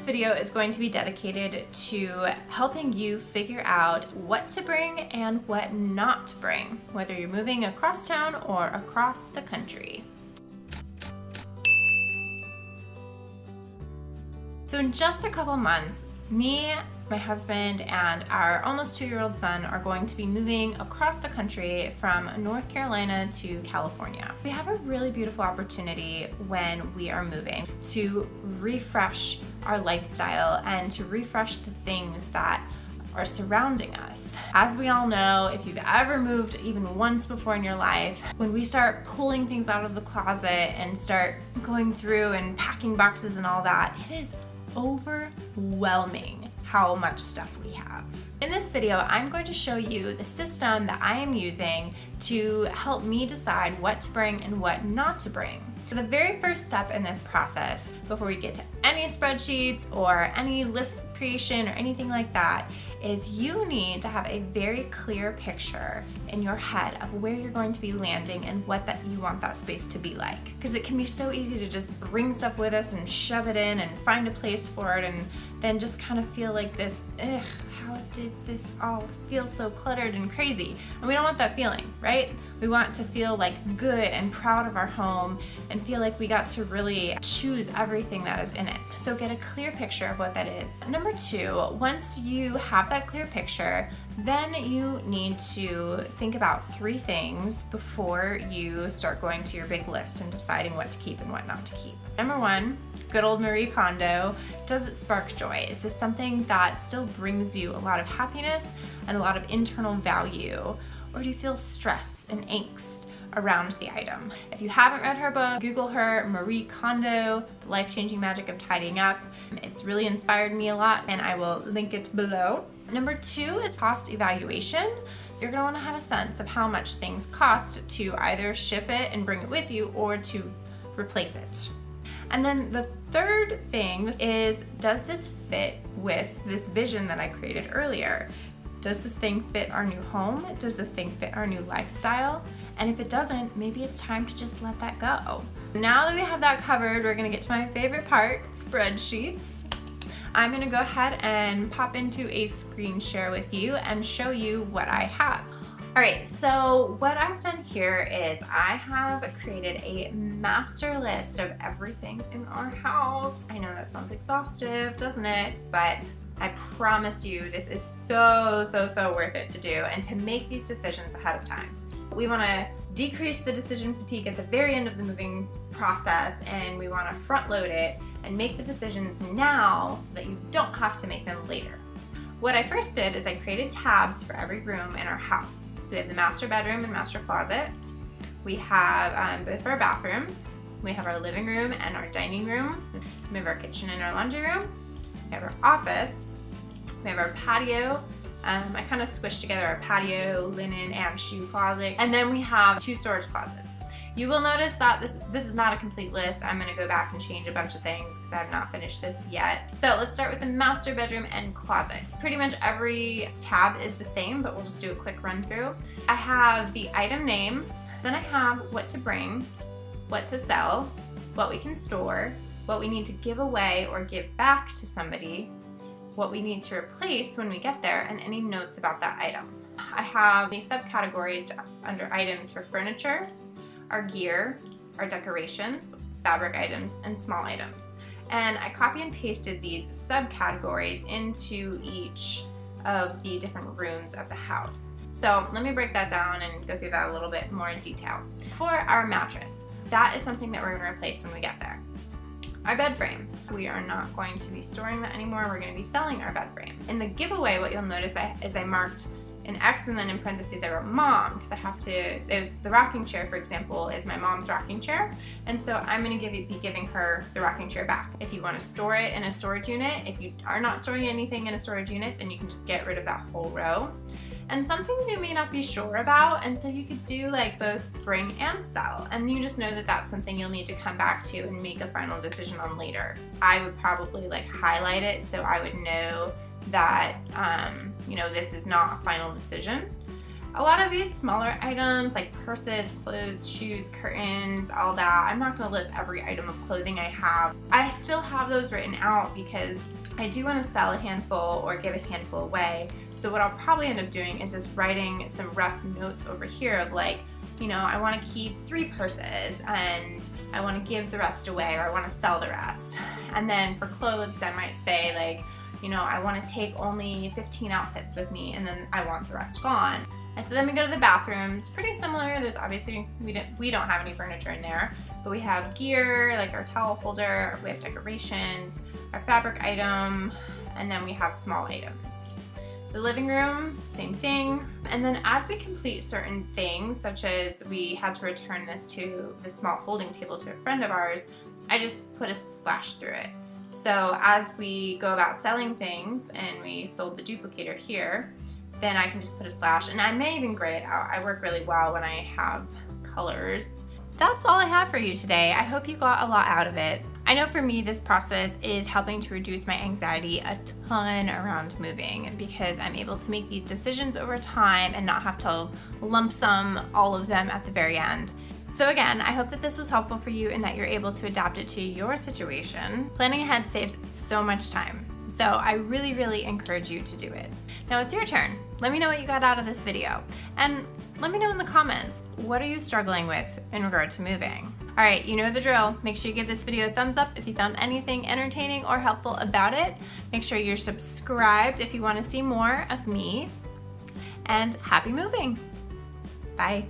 video is going to be dedicated to helping you figure out what to bring and what not to bring, whether you're moving across town or across the country. So in just a couple months, me, my husband, and our almost 2-year-old son are going to be moving across the country from North Carolina to California. We have a really beautiful opportunity when we are moving to refresh our lifestyle and to refresh the things that are surrounding us. As we all know, if you've ever moved even once before in your life, when we start pulling things out of the closet and start going through and packing boxes and all that, it is overwhelming how much stuff we have. In this video, I'm going to show you the system that I am using to help me decide what to bring and what not to bring. So the very first step in this process, before we get to any spreadsheets or any list creation or anything like that, is you need to have a very clear picture in your head of where you're going to be landing and what that you want that space to be like. Because it can be so easy to just bring stuff with us and shove it in and find a place for it and then just kind of feel like this, ugh, how did this all feel so cluttered and crazy? And we don't want that feeling, right? We want to feel like good and proud of our home and feel like we got to really choose everything that is in it. So get a clear picture of what that is. Number 2, once you have that clear picture, then you need to think about 3 things before you start going to your big list and deciding what to keep and what not to keep. Number 1, good old Marie Kondo, does it spark joy? Is this something that still brings you a lot of happiness and a lot of internal value? Or do you feel stress and angst around the item? If you haven't read her book, Google her, Marie Kondo, The Life-Changing Magic of Tidying Up. It's really inspired me a lot and I will link it below. Number 2 is cost evaluation. You're gonna wanna have a sense of how much things cost to either ship it and bring it with you or to replace it. And then the third thing is, does this fit with this vision that I created earlier? Does this thing fit our new home? Does this thing fit our new lifestyle? And if it doesn't, maybe it's time to just let that go. Now that we have that covered, we're gonna get to my favorite part, spreadsheets. I'm gonna go ahead and pop into a screen share with you and show you what I have. All right, so what I've done here is I have created a master list of everything in our house. I know that sounds exhaustive, doesn't it? But I promise you this is so worth it to do and to make these decisions ahead of time. We want to decrease the decision fatigue at the very end of the moving process, and we want to front load it and make the decisions now so that you don't have to make them later. What I first did is I created tabs for every room in our house. So we have the master bedroom and master closet. We have both of our bathrooms. We have our living room and our dining room. We have our kitchen and our laundry room. We have our office. We have our patio. I kind of squished together our patio, linen, and shoe closet. And then we have 2 storage closets. You will notice that this is not a complete list. I'm gonna go back and change a bunch of things because I have not finished this yet. So let's start with the master bedroom and closet. Pretty much every tab is the same, but we'll just do a quick run through. I have the item name, then I have what to bring, what to sell, what we can store, what we need to give away or give back to somebody, what we need to replace when we get there, and any notes about that item. I have these subcategories under items for furniture, our gear, our decorations, fabric items, and small items. And I copy and pasted these subcategories into each of the different rooms of the house. So let me break that down and go through that a little bit more in detail. For our mattress, that is something that we're gonna replace when we get there. Our bed frame, we are not going to be storing that anymore. We're gonna be selling our bed frame. In the giveaway, what you'll notice is I marked an X and then in parentheses I wrote mom, because I have to, the rocking chair, for example, is my mom's rocking chair. And so I'm gonna be giving her the rocking chair back. If you wanna store it in a storage unit, if you are not storing anything in a storage unit, then you can just get rid of that whole row. And some things you may not be sure about, and so you could do like both bring and sell, and you just know that that's something you'll need to come back to and make a final decision on later. I would probably like highlight it so I would know that you know, this is not a final decision. A lot of these smaller items like purses, clothes, shoes, curtains, all that, I'm not going to list every item of clothing I have. I still have those written out because I do want to sell a handful or give a handful away. So what I'll probably end up doing is just writing some rough notes over here of like, you know, I want to keep 3 purses and I want to give the rest away, or I want to sell the rest. And then for clothes, I might say like, you know, I want to take only 15 outfits with me and then I want the rest gone. And so then we go to the bathrooms, pretty similar. There's obviously, we don't have any furniture in there, but we have gear, like our towel holder, we have decorations, our fabric item, and then we have small items. The living room, same thing. And then as we complete certain things, such as we had to return this small folding table to a friend of ours, I just put a slash through it. So as we go about selling things, and we sold the duplicator here, then I can just put a slash, and I may even gray it out. I work really well when I have colors. That's all I have for you today. I hope you got a lot out of it. I know for me, this process is helping to reduce my anxiety a ton around moving, because I'm able to make these decisions over time and not have to lump sum all of them at the very end. So again, I hope that this was helpful for you and that you're able to adapt it to your situation. Planning ahead saves so much time. So I really, really encourage you to do it. Now it's your turn. Let me know what you got out of this video. And let me know in the comments, what are you struggling with in regard to moving? All right, you know the drill. Make sure you give this video a thumbs up if you found anything entertaining or helpful about it. Make sure you're subscribed if you want to see more of me. And happy moving. Bye.